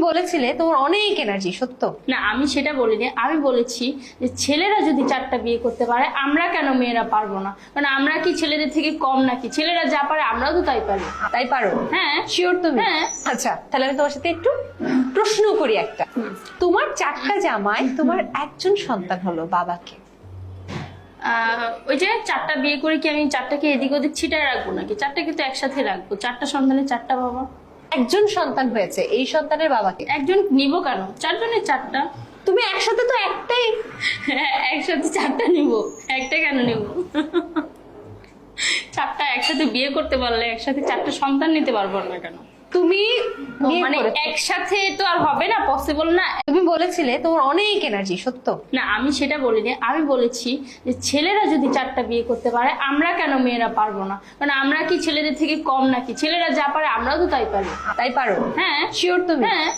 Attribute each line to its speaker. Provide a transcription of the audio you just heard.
Speaker 1: বলেছিলে তোমার অনেক এনার্জি, সত্য?
Speaker 2: না, আমি সেটা বলিনি। আমি বলেছি যে ছেলেরা যদি 4টা বিয়ে করতে পারে, আমরা কেন মেয়েরা পারবো না? মানে আমরা কি ছেলেদের থেকে কম নাকি? ছেলেরা যা পারে আমরাও তো তাই পারি।
Speaker 1: তাই পারো?
Speaker 2: হ্যাঁ।
Speaker 1: শিওর তুমি?
Speaker 2: হ্যাঁ।
Speaker 1: আচ্ছা, তাহলে আমি তোমার সাথে একটু প্রশ্ন করি একটা। তোমার 4টা জামাই, তোমার একজন সন্তান হলো, বাবাকে?
Speaker 2: ওই যে 4টা বিয়ে করে কি আমি 4টাকে এদিক ওদিক ছিটায় রাখবো নাকি? 4টাকে তো একসাথে রাখবো। 4টা সন্তানের 4টা বাবা।
Speaker 1: একজন সন্তান হয়েছে, এই সন্তানের বাবাকে?
Speaker 2: একজন নিব কেন? 4জনের 4টা।
Speaker 1: তুমি একসাথে তো একটাই।
Speaker 2: হ্যাঁ, একসাথে 4টা নিব। একটা কেন নিব? 4টা একসাথে বিয়ে করতে পারলে একসাথে 4টা সন্তান নিতে পারবো না কেন?
Speaker 1: তুমি বিয়ে
Speaker 2: মানে
Speaker 1: করেছো।
Speaker 2: একসাথে তো আর হবে না, পসিবল না।
Speaker 1: তুমি বলেছিলে তোমার অনেক এনার্জি, সত্য?
Speaker 2: না, আমি সেটা বলিনি। আমি বলেছি যে ছেলেরা যদি 4টা বিয়ে করতে পারে, আমরা কেন মেয়েরা পারবো না? মানে আমরা কি ছেলেদের থেকে কম নাকি? ছেলেরা যা পারে আমরাও তো তাই পারি।
Speaker 1: তাই পারো?
Speaker 2: হ্যাঁ।
Speaker 1: শিওর তুমি?
Speaker 2: হ্যাঁ।